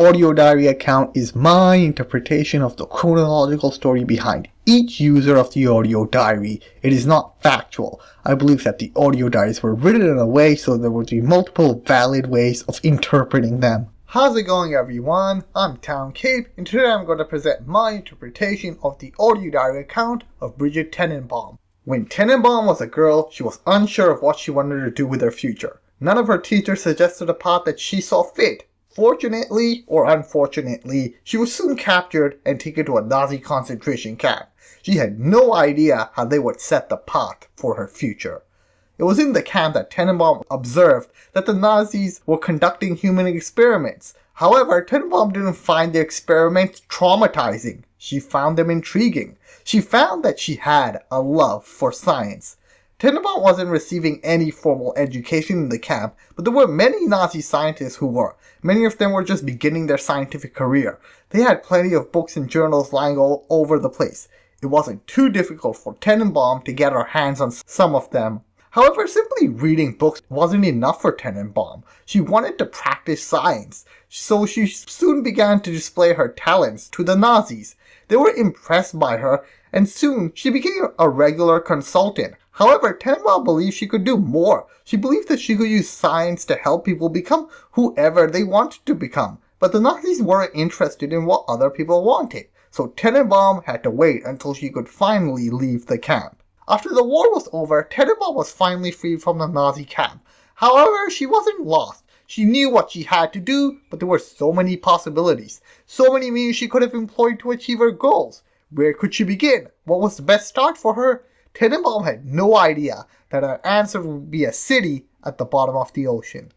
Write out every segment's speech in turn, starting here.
audio diary account is my interpretation of the chronological story behind each user of the audio diary. It is not factual. I believe that the audio diaries were written in a way so there would be multiple valid ways of interpreting them. How's it going, everyone? I'm Town Cape, and today I'm going to present my interpretation of the audio diary account of Brigid Tenenbaum. When Tenenbaum was a girl, she was unsure of what she wanted to do with her future. None of her teachers suggested a path that she saw fit. Fortunately, or unfortunately, she was soon captured and taken to a Nazi concentration camp. She had no idea how they would set the path for her future. It was in the camp that Tenenbaum observed that the Nazis were conducting human experiments. However, Tenenbaum didn't find the experiments traumatizing. She found them intriguing. She found that she had a love for science. Tenenbaum wasn't receiving any formal education in the camp, but there were many Nazi scientists who were. Many of them were just beginning their scientific career. They had plenty of books and journals lying all over the place. It wasn't too difficult for Tenenbaum to get her hands on some of them. However, simply reading books wasn't enough for Tenenbaum. She wanted to practice science, so she soon began to display her talents to the Nazis. They were impressed by her, and soon she became a regular consultant. However, Tenenbaum believed she could do more. She believed that she could use science to help people become whoever they wanted to become. But the Nazis weren't interested in what other people wanted, so Tenenbaum had to wait until she could finally leave the camp. After the war was over, Tenenbaum was finally freed from the Nazi camp. However, she wasn't lost. She knew what she had to do, but there were so many possibilities. So many means she could have employed to achieve her goals. Where could she begin? What was the best start for her? Tenenbaum had no idea that her answer would be a city at the bottom of the ocean.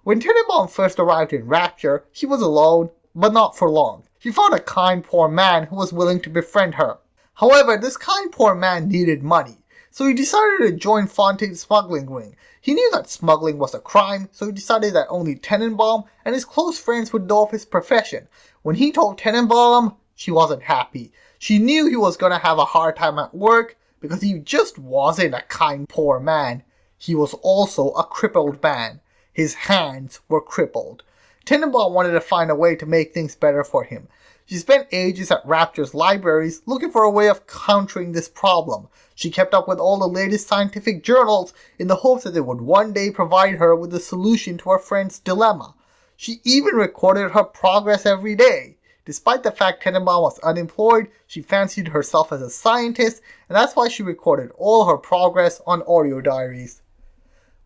When Tenenbaum first arrived in Rapture, she was alone, but not for long. She found a kind poor man who was willing to befriend her. However, this kind poor man needed money, so he decided to join Fontaine's smuggling ring. He knew that smuggling was a crime, so he decided that only Tenenbaum and his close friends would know of his profession. When he told Tenenbaum, she wasn't happy. She knew he was going to have a hard time at work, because he just wasn't a kind poor man. He was also a crippled man. His hands were crippled. Tenenbaum wanted to find a way to make things better for him. She spent ages at Rapture's libraries looking for a way of countering this problem. She kept up with all the latest scientific journals in the hopes that they would one day provide her with a solution to her friend's dilemma. She even recorded her progress every day. Despite the fact Tenenbaum was unemployed, she fancied herself as a scientist, and that's why she recorded all her progress on audio diaries.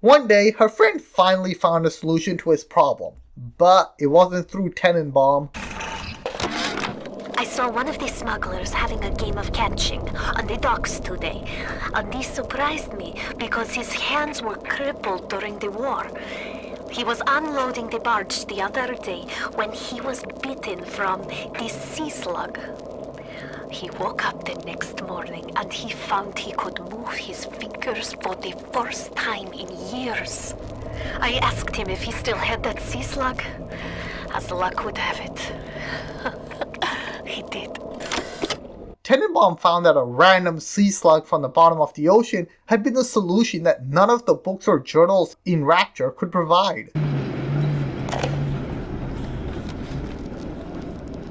One day, her friend finally found a solution to his problem, but it wasn't through Tenenbaum. I saw one of the smugglers having a game of catching on the docks today, and this surprised me because his hands were crippled during the war. He was unloading the barge the other day when he was bitten from the Sea Slug. He woke up the next morning and he found he could move his fingers for the first time in years. I asked him if he still had that Sea Slug. As luck would have it, he did. Tenenbaum found that a random sea slug from the bottom of the ocean had been the solution that none of the books or journals in Rapture could provide.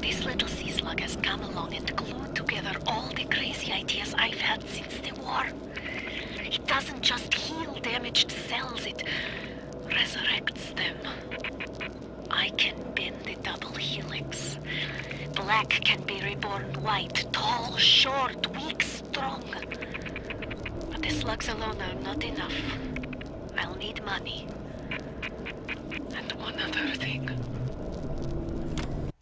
This little sea slug has come along and glued together all the crazy ideas I've had since the war. It doesn't just heal damaged cells, it resurrects them. I can bend the double helix. Black can be reborn white, tall, short, weak, strong. But the slugs alone are not enough. I'll need money. And one other thing.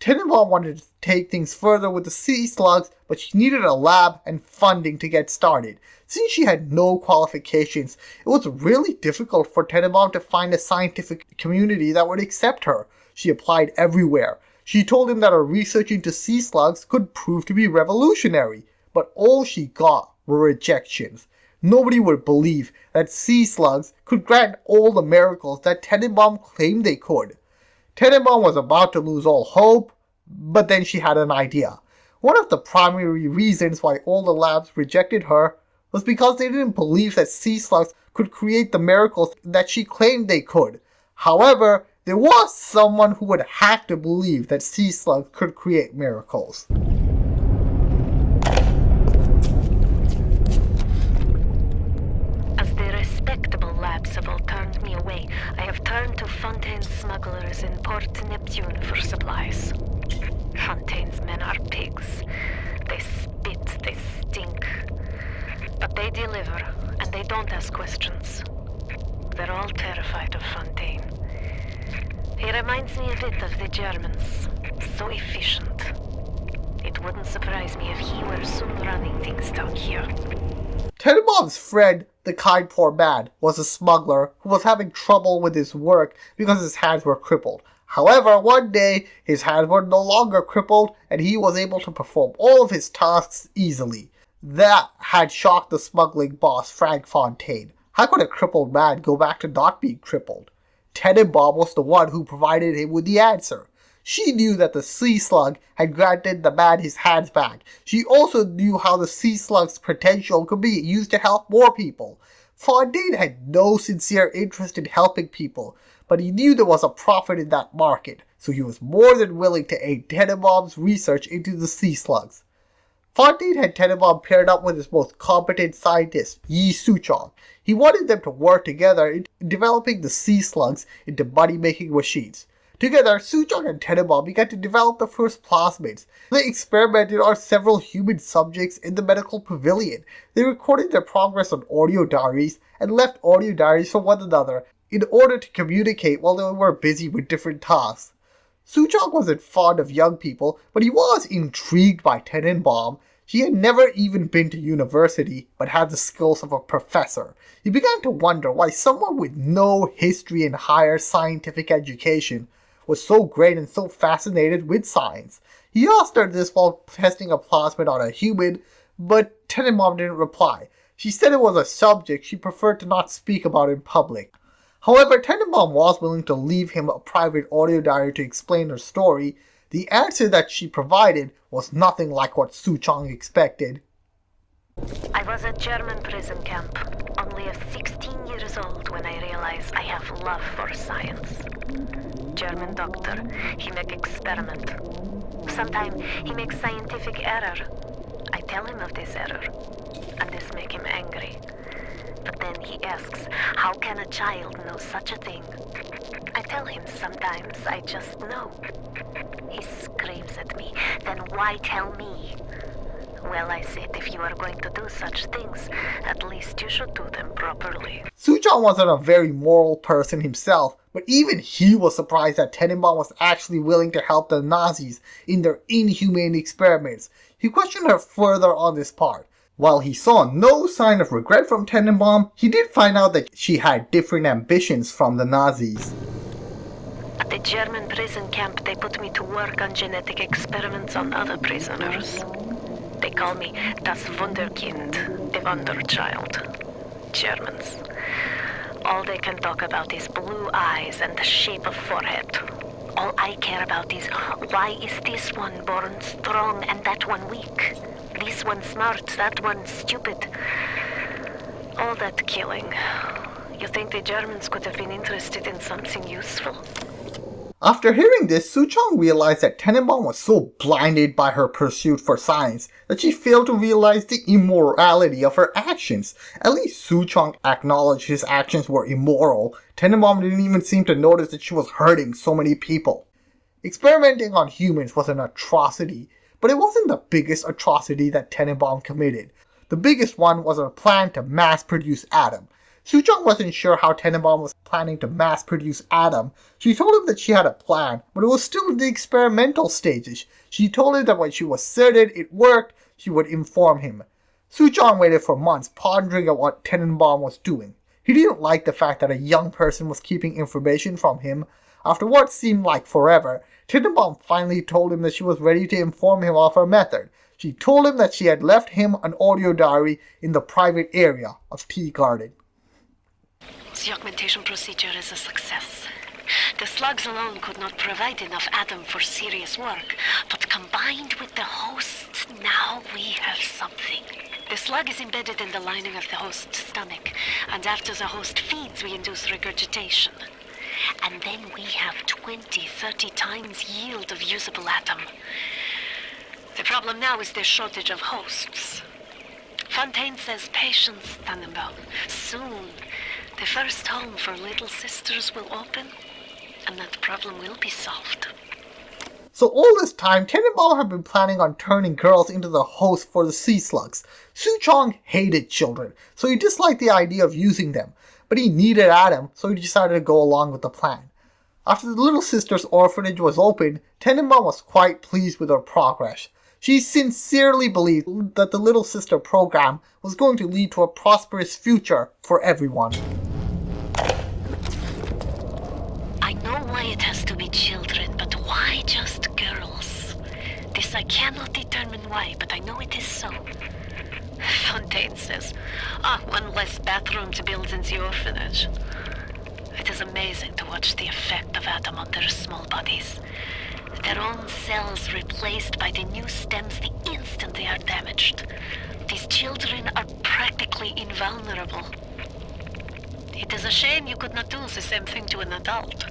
Tenenbaum wanted to take things further with the sea slugs, but she needed a lab and funding to get started. Since she had no qualifications, it was really difficult for Tenenbaum to find a scientific community that would accept her. She applied everywhere. She told him that her research into sea slugs could prove to be revolutionary, but all she got were rejections. Nobody would believe that sea slugs could grant all the miracles that Tenenbaum claimed they could. Tenenbaum was about to lose all hope, but then she had an idea. One of the primary reasons why all the labs rejected her was because they didn't believe that sea slugs could create the miracles that she claimed they could. However, There was someone who would have to believe that sea slugs could create miracles. As the respectable labs have all turned me away, I have turned to Fontaine's smugglers in Port Neptune for supplies. Fontaine's men are pigs. They spit, they stink. But they deliver, and they don't ask questions. They're all terrified of Fontaine. He reminds me a bit of the Germans. So efficient. It wouldn't surprise me if he were soon running things down here. Tenenbaum's friend, the kind poor man, was a smuggler who was having trouble with his work because his hands were crippled. However, one day, his hands were no longer crippled and he was able to perform all of his tasks easily. That had shocked the smuggling boss, Frank Fontaine. How could a crippled man go back to not being crippled? Tenenbaum was the one who provided him with the answer. She knew that the Sea Slug had granted the man his hands back. She also knew how the Sea Slug's potential could be used to help more people. Fontaine had no sincere interest in helping people, but he knew there was a profit in that market, so he was more than willing to aid Tenenbaum's research into the Sea Slugs. Fontaine had Tenenbaum paired up with his most competent scientist, Suchong. He wanted them to work together in developing the Sea Slugs into money-making machines. Together, Suchong and Tenenbaum began to develop the first plasmids. They experimented on several human subjects in the medical pavilion. They recorded their progress on audio diaries and left audio diaries for one another in order to communicate while they were busy with different tasks. Suchong wasn't fond of young people, but he was intrigued by Tenenbaum. She had never even been to university, but had the skills of a professor. He began to wonder why someone with no history in higher scientific education was so great and so fascinated with science. He asked her this while testing a plasmid on a human, but Tenenbaum didn't reply. She said it was a subject she preferred to not speak about in public. However, Tenenbaum was willing to leave him a private audio diary to explain her story. The answer that she provided was nothing like what Suchong expected. I was at German prison camp, only 16 years old when I realized I have love for science. German doctor, he make experiment. Sometimes he makes scientific error. I tell him of this error, and this make him angry. But then he asks, how can a child know such a thing? I tell him sometimes I just know. He screams at me, then why tell me? Well, I said, if you are going to do such things, at least you should do them properly. Suchong wasn't a very moral person himself, but even he was surprised that Tenenbaum was actually willing to help the Nazis in their inhumane experiments. He questioned her further on this part. While he saw no sign of regret from Tenenbaum, he did find out that she had different ambitions from the Nazis. At the German prison camp, they put me to work on genetic experiments on other prisoners. They call me das Wunderkind, the Wonder Child. Germans. All they can talk about is blue eyes and the shape of forehead. All I care about is, why is this one born strong and that one weak? This one smart, that one stupid. All that killing. You think the Germans could have been interested in something useful? After hearing this, Suchong realized that Tenenbaum was so blinded by her pursuit for science that she failed to realize the immorality of her actions. At least Suchong acknowledged his actions were immoral. Tenenbaum didn't even seem to notice that she was hurting so many people. Experimenting on humans was an atrocity, but it wasn't the biggest atrocity that Tenenbaum committed. The biggest one was her plan to mass-produce Adam. Suchong wasn't sure how Tenenbaum was planning to mass-produce Adam. She told him that she had a plan, but it was still in the experimental stages. She told him that when she was certain it worked, she would inform him. Suchong waited for months, pondering at what Tenenbaum was doing. He didn't like the fact that a young person was keeping information from him. After what seemed like forever, Tenenbaum finally told him that she was ready to inform him of her method. She told him that she had left him an audio diary in the private area of Tea Garden. The augmentation procedure is a success. The slugs alone could not provide enough Adam for serious work, but combined with the host, now we have something. The slug is embedded in the lining of the host's stomach, and after the host feeds, we induce regurgitation. and then we have 20, 30 times yield of usable atom. The problem now is the shortage of hosts. Fontaine says patience, Tenenbaum. Soon, the first home for little sisters will open, and that problem will be solved. So all this time, Tenenbaum had been planning on turning girls into the host for the Sea Slugs. Suchong hated children, so he disliked the idea of using them, but he needed Adam, so he decided to go along with the plan. After the little sister's orphanage was opened, Tenenbaum was quite pleased with her progress. She sincerely believed that the Little Sister program was going to lead to a prosperous future for everyone. I know why it has to be children, but why just girls? This I cannot determine why, but I know it is so. Fontaine says, one less bathroom to build in the orphanage. It is amazing to watch the effect of atom on their small bodies. Their own cells replaced by the new stems the instant they are damaged. These children are practically invulnerable. It is a shame you could not do the same thing to an adult.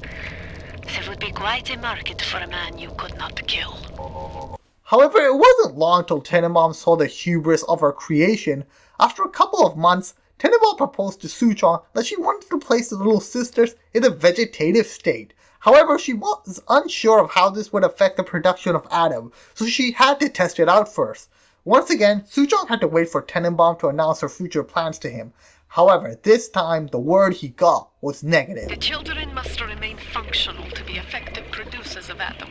There would be quite a market for a man you could not kill. However, it wasn't long till Tenenbaum saw the hubris of her creation. After a couple of months, Tenenbaum proposed to Suchong that she wanted to place the little sisters in a vegetative state. However, she was unsure of how this would affect the production of Adam, so she had to test it out first. Once again, Suchong had to wait for Tenenbaum to announce her future plans to him. However, this time, the word he got was negative. The children must remain functional to be effective producers of atom.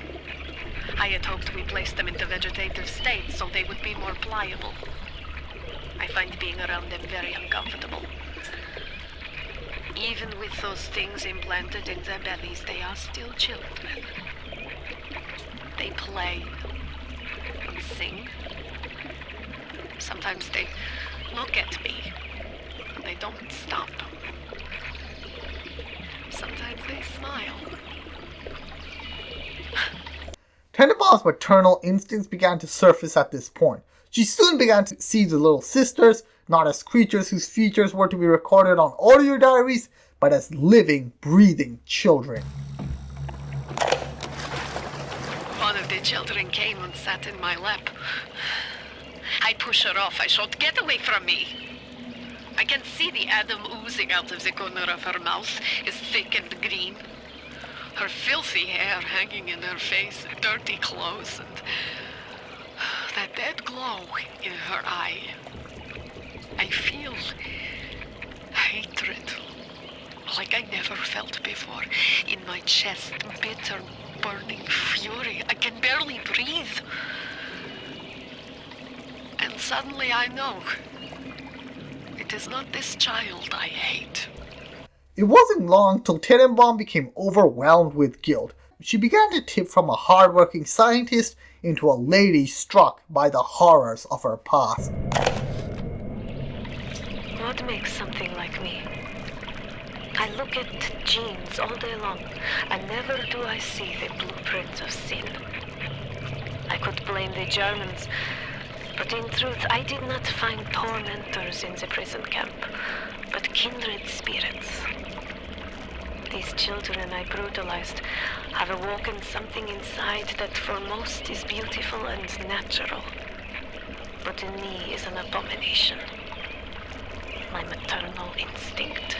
I had hoped we placed them into vegetative state so they would be more pliable. I find being around them very uncomfortable. Even with those things implanted in their bellies, they are still children. They play and sing. Sometimes they look at me. They don't stop. Sometimes they smile. Tenenbaum's maternal instincts began to surface at this point. She soon began to see the little sisters, not as creatures whose features were to be recorded on audio diaries, but as living, breathing children. One of the children came and sat in my lap. I push her off. I shout, "Get away from me!" I can see the atom oozing out of the corner of her mouth. It's thick and green. Her filthy hair hanging in her face, dirty clothes, and that dead glow in her eye. I feel hatred, like I never felt before, in my chest, bitter, burning fury. I can barely breathe. And suddenly I know, it is not this child I hate. It wasn't long till Tenenbaum became overwhelmed with guilt. She began to tip from a hard-working scientist into a lady struck by the horrors of her past. What makes something like me? I look at genes all day long, and never do I see the blueprint of sin. I could blame the Germans, but in truth I did not find tormentors in the prison camp, but kindred spirits. These children I brutalized have awoken something inside that for most is beautiful and natural, but in me is an abomination. My maternal instinct.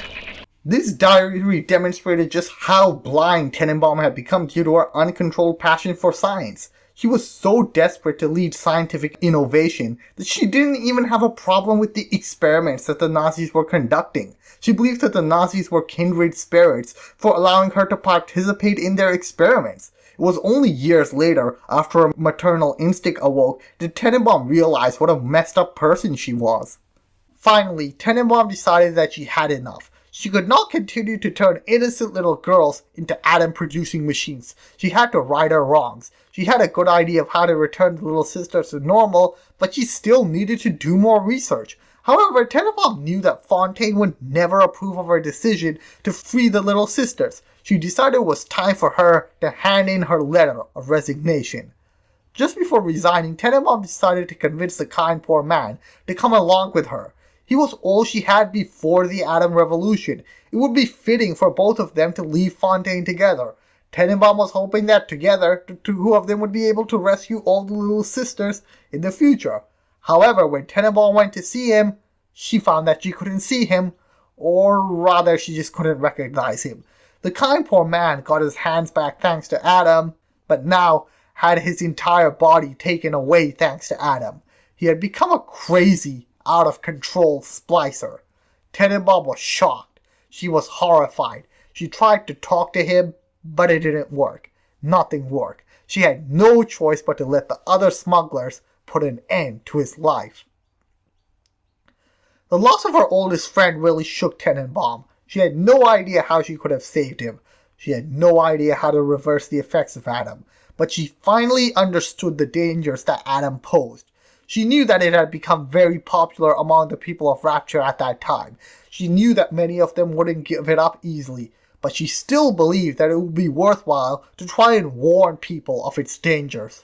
This diary demonstrated just how blind Tenenbaum had become due to her uncontrolled passion for science. She was so desperate to lead scientific innovation that she didn't even have a problem with the experiments that the Nazis were conducting. She believed that the Nazis were kindred spirits for allowing her to participate in their experiments. It was only years later, after her maternal instinct awoke, that Tenenbaum realized what a messed up person she was. Finally, Tenenbaum decided that she had enough. She could not continue to turn innocent little girls into atom-producing machines. She had to right her wrongs. She had a good idea of how to return the little sisters to normal, but she still needed to do more research. However, Tenenbaum knew that Fontaine would never approve of her decision to free the little sisters. She decided it was time for her to hand in her letter of resignation. Just before resigning, Tenenbaum decided to convince the kind poor man to come along with her. He was all she had before the Atom Revolution. It would be fitting for both of them to leave Fontaine together. Tenenbaum was hoping that together, the two of them would be able to rescue all the little sisters in the future. However, when Tenenbaum went to see him, she found that she couldn't see him, or rather she just couldn't recognize him. The kind poor man got his hands back thanks to Adam, but now had his entire body taken away thanks to Adam. He had become a crazy, out-of-control splicer. Tenenbaum was shocked. She was horrified. She tried to talk to him, but it didn't work. Nothing worked. She had no choice but to let the other smugglers put an end to his life. The loss of her oldest friend really shook Tenenbaum. She had no idea how she could have saved him. She had no idea how to reverse the effects of Adam. But she finally understood the dangers that Adam posed. She knew that it had become very popular among the people of Rapture at that time. She knew that many of them wouldn't give it up easily, but she still believed that it would be worthwhile to try and warn people of its dangers.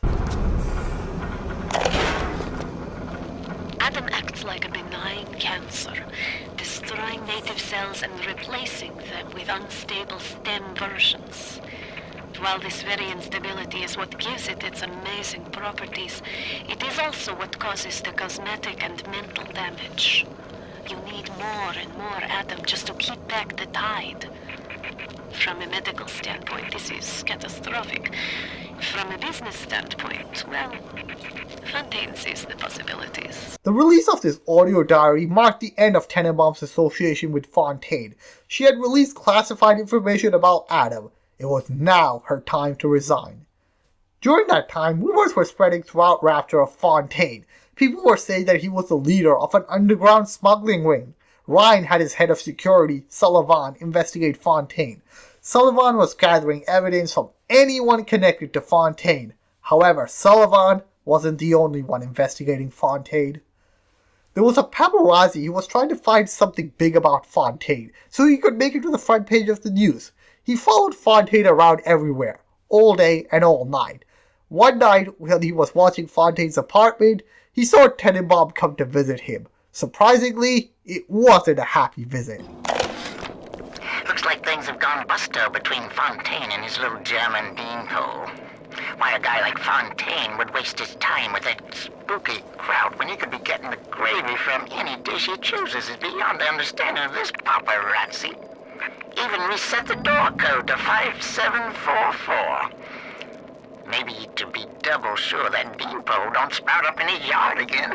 Adam acts like a benign cancer, destroying native cells and replacing them with unstable stem versions. While this very instability is what gives it its amazing properties, it is also what causes the cosmetic and mental damage. You need more and more Adam just to keep back the tide. From a medical standpoint, this is catastrophic. From a business standpoint, well, Fontaine sees the possibilities. The release of this audio diary marked the end of Tenenbaum's association with Fontaine. She had released classified information about Adam. It was now her time to resign. During that time, rumors were spreading throughout Rapture of Fontaine. People were saying that he was the leader of an underground smuggling ring. Ryan had his head of security, Sullivan, investigate Fontaine. Sullivan was gathering evidence from anyone connected to Fontaine. However, Sullivan wasn't the only one investigating Fontaine. There was a paparazzi who was trying to find something big about Fontaine, so he could make it to the front page of the news. He followed Fontaine around everywhere, all day and all night. One night, while he was watching Fontaine's apartment, he saw Tenenbaum come to visit him. Surprisingly, it wasn't a happy visit. Looks like things have gone busto between Fontaine and his little German beanpole. Why a guy like Fontaine would waste his time with that spooky crowd when he could be getting the gravy from any dish he chooses is beyond the understanding of this paparazzi. Even reset the door code to 5744. Maybe to be double sure that beanpole don't sprout up in his yard again.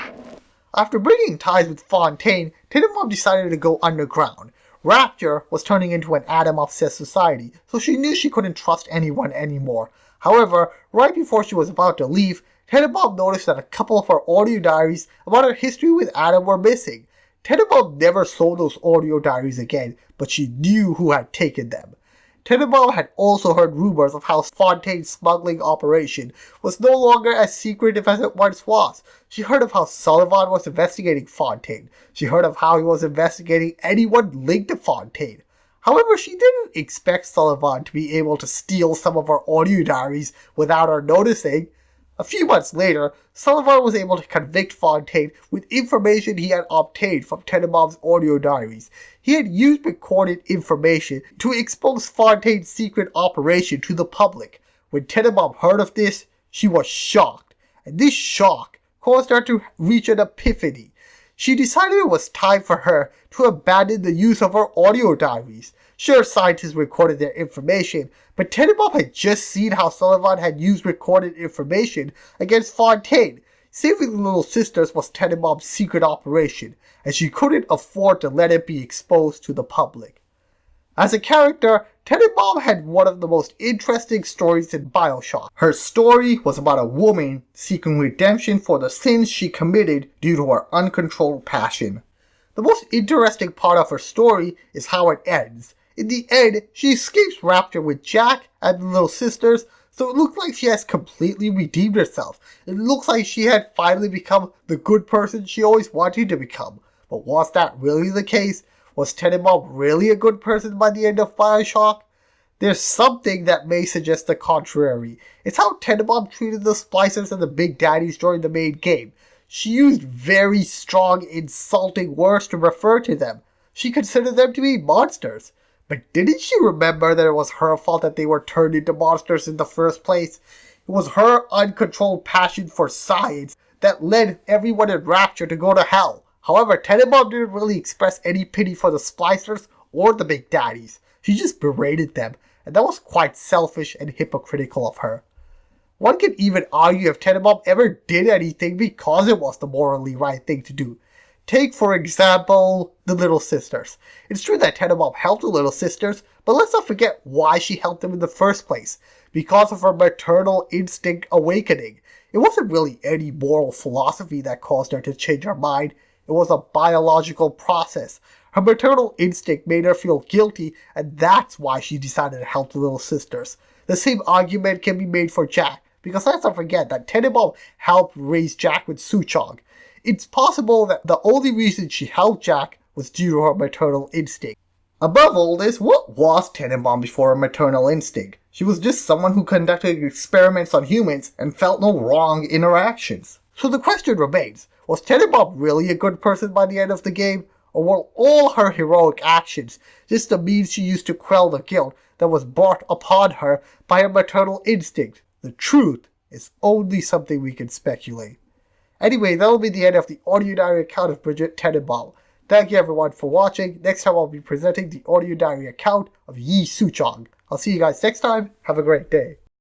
After breaking ties with Fontaine, Tenenbaum decided to go underground. Rapture was turning into an Adam-obsessed society, so she knew she couldn't trust anyone anymore. However, right before she was about to leave, Tenenbaum noticed that a couple of her audio diaries about her history with Adam were missing. Tenenbaum never saw those audio diaries again, but she knew who had taken them. Tenenbaum had also heard rumors of how Fontaine's smuggling operation was no longer as secretive as it once was. She heard of how Sullivan was investigating Fontaine. She heard of how he was investigating anyone linked to Fontaine. However, she didn't expect Sullivan to be able to steal some of her audio diaries without her noticing. A few months later, Sullivan was able to convict Fontaine with information he had obtained from Tenenbaum's audio diaries. He had used recorded information to expose Fontaine's secret operation to the public. When Tenenbaum heard of this, she was shocked, and this shock caused her to reach an epiphany. She decided it was time for her to abandon the use of her audio diaries. Sure, scientists recorded their information, but Tenenbaum had just seen how Sullivan had used recorded information against Fontaine. Saving the little sisters was Tenenbaum's secret operation, and she couldn't afford to let it be exposed to the public. As a character, Tenenbaum had one of the most interesting stories in BioShock. Her story was about a woman seeking redemption for the sins she committed due to her uncontrolled passion. The most interesting part of her story is how it ends. In the end, she escapes Rapture with Jack and the little sisters, so it looks like she has completely redeemed herself. It looks like she had finally become the good person she always wanted to become. But was that really the case? Was Tenenbaum really a good person by the end of BioShock? There's something that may suggest the contrary. It's how Tenenbaum treated the Splicers and the Big Daddies during the main game. She used very strong, insulting words to refer to them. She considered them to be monsters. But didn't she remember that it was her fault that they were turned into monsters in the first place? It was her uncontrolled passion for science that led everyone in Rapture to go to hell. However, Tenenbaum didn't really express any pity for the Splicers or the Big Daddies. She just berated them, and that was quite selfish and hypocritical of her. One can even argue if Tenenbaum ever did anything because it was the morally right thing to do. Take, for example, the Little Sisters. It's true that Tenenbaum helped the Little Sisters, but let's not forget why she helped them in the first place. Because of her maternal instinct awakening. It wasn't really any moral philosophy that caused her to change her mind. It was a biological process. Her maternal instinct made her feel guilty, and that's why she decided to help the Little Sisters. The same argument can be made for Jack, because let's not forget that Tenenbaum helped raise Jack with Suchong. It's possible that the only reason she helped Jack was due to her maternal instinct. Above all this, what was Tenenbaum before her maternal instinct? She was just someone who conducted experiments on humans and felt no wrong interactions. So the question remains, was Tenenbaum really a good person by the end of the game? Or were all her heroic actions just the means she used to quell the guilt that was brought upon her by her maternal instinct? The truth is only something we can speculate. Anyway, that'll be the end of the audio diary account of Brigid Tenenbaum. Thank you everyone for watching. Next time I'll be presenting the audio diary account of Yi Suchong. I'll see you guys next time. Have a great day.